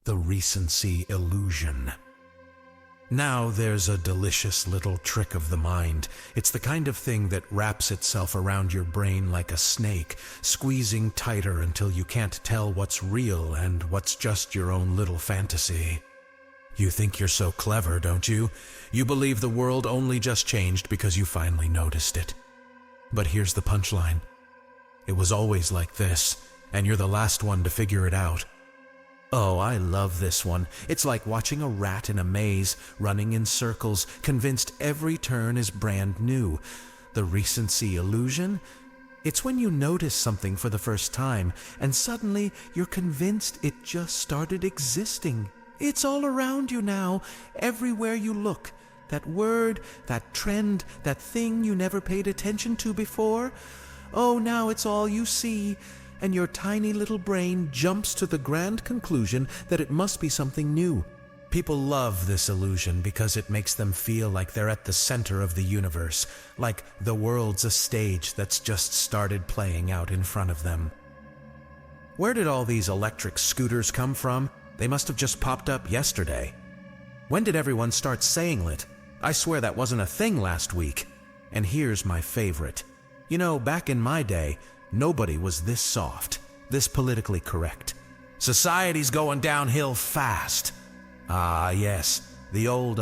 the recency illusion. Now there's a delicious little trick of the mind. It's the kind of thing that wraps itself around your brain like a snake, squeezing tighter until you can't tell what's real and what's just your own little fantasy. You think you're so clever, don't you? You believe the world only just changed because you finally noticed it. But here's the punchline. It was always like this, and you're the last one to figure it out. Oh, I love this one. It's like watching a rat in a maze, running in circles, convinced every turn is brand new. The recency illusion? It's when you notice something for the first time, and suddenly you're convinced it just started existing. It's all around you now, everywhere you look. That word, that trend, that thing you never paid attention to before. Oh, now it's all you see. And your tiny little brain jumps to the grand conclusion that it must be something new. People love this illusion because it makes them feel like they're at the center of the universe, like the world's a stage that's just started playing out in front of them. Where did all these electric scooters come from? They must have just popped up yesterday. When did everyone start saying it? I swear that wasn't a thing last week. And here's my favorite. You know, back in my day, nobody was this soft, this politically correct. Society's going downhill fast. Ah, yes, the old,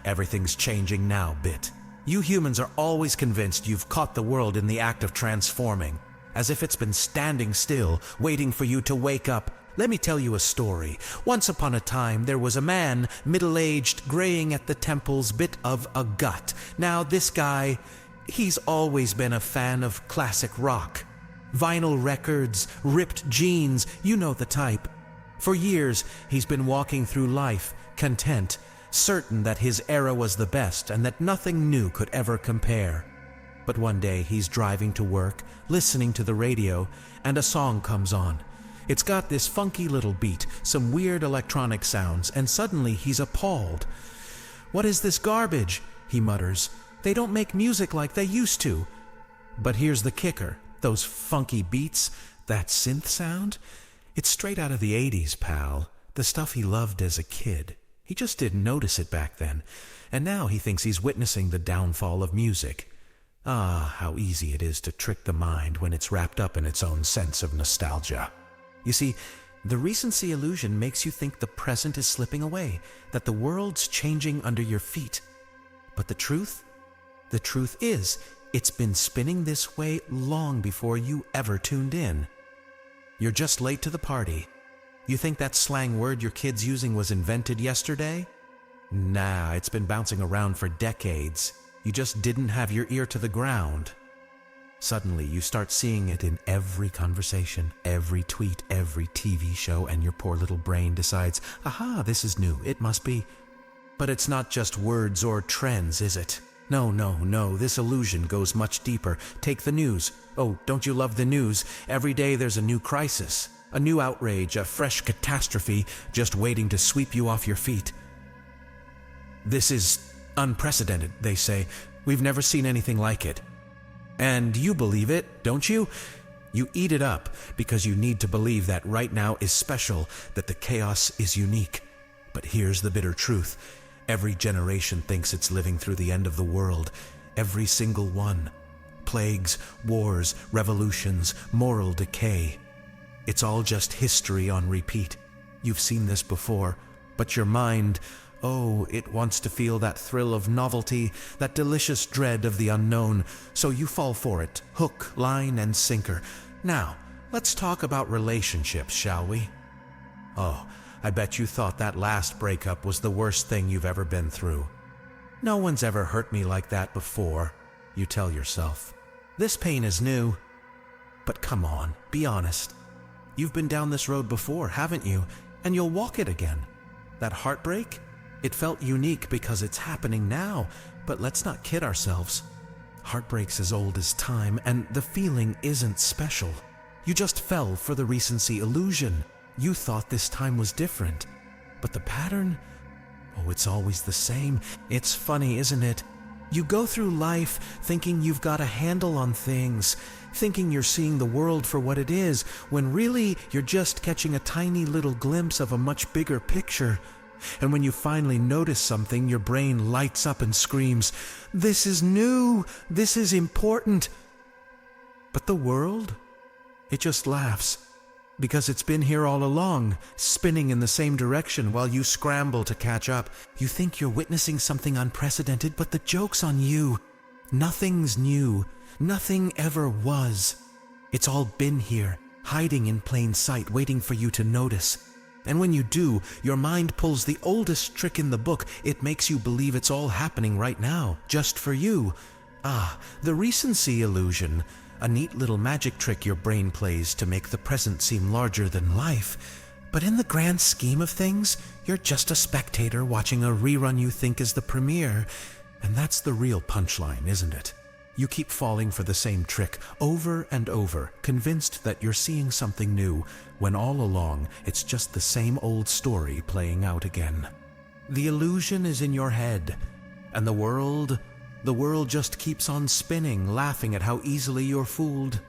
everything's changing now bit. You humans are always convinced you've caught the world in the act of transforming, as if it's been standing still, waiting for you to wake up. Let me tell you a story. Once upon a time, there was a man, middle-aged, graying at the temples, bit of a gut. Now, this guy, he's always been a fan of classic rock. Vinyl records, ripped jeans, you know the type. For years, he's been walking through life, content, certain that his era was the best and that nothing new could ever compare. But one day, he's driving to work, listening to the radio, and a song comes on. It's got this funky little beat, some weird electronic sounds, and suddenly he's appalled. "What is this garbage?" he mutters. "They don't make music like they used to." But here's the kicker. Those funky beats, that synth sound, it's straight out of the 80s, pal. The stuff he loved as a kid. He just didn't notice it back then, and now he thinks he's witnessing the downfall of music. Ah, how easy it is to trick the mind when it's wrapped up in its own sense of nostalgia. You see, the recency illusion makes you think the present is slipping away, that the world's changing under your feet. But the truth? The truth is, it's been spinning this way long before you ever tuned in. You're just late to the party. You think that slang word your kid's using was invented yesterday? Nah, it's been bouncing around for decades. You just didn't have your ear to the ground. Suddenly, you start seeing it in every conversation, every tweet, every TV show, and your poor little brain decides, aha, this is new, it must be. But it's not just words or trends, is it? No, this illusion goes much deeper. Take the news. Oh, don't you love the news? Every day there's a new crisis, a new outrage, a fresh catastrophe just waiting to sweep you off your feet. This is unprecedented, they say. We've never seen anything like it. And you believe it, don't you? You eat it up because you need to believe that right now is special, that the chaos is unique. But here's the bitter truth. Every generation thinks it's living through the end of the world. Every single one. Plagues, wars, revolutions, moral decay. It's all just history on repeat. You've seen this before, but your mind, oh, it wants to feel that thrill of novelty, that delicious dread of the unknown, so you fall for it, hook, line, and sinker. Now, let's talk about relationships, shall we? Oh, I bet you thought that last breakup was the worst thing you've ever been through. No one's ever hurt me like that before, you tell yourself. This pain is new. But come on, be honest. You've been down this road before, haven't you? And you'll walk it again. That heartbreak? It felt unique because it's happening now, but let's not kid ourselves. Heartbreak's as old as time, and the feeling isn't special. You just fell for the recency illusion. You thought this time was different, but the pattern? Oh, it's always the same. It's funny, isn't it? You go through life thinking you've got a handle on things, thinking you're seeing the world for what it is, when really you're just catching a tiny little glimpse of a much bigger picture. And when you finally notice something, your brain lights up and screams, "This is new! This is important!" But the world? It just laughs. Because it's been here all along, spinning in the same direction while you scramble to catch up. You think you're witnessing something unprecedented, but the joke's on you. Nothing's new. Nothing ever was. It's all been here, hiding in plain sight, waiting for you to notice. And when you do, your mind pulls the oldest trick in the book. It makes you believe it's all happening right now, just for you. The recency illusion. A neat little magic trick your brain plays to make the present seem larger than life. But in the grand scheme of things, you're just a spectator watching a rerun you think is the premiere. And that's the real punchline, isn't it? You keep falling for the same trick over and over, convinced that you're seeing something new, when all along it's just the same old story playing out again. The illusion is in your head, and the world just keeps on spinning, laughing at how easily you're fooled.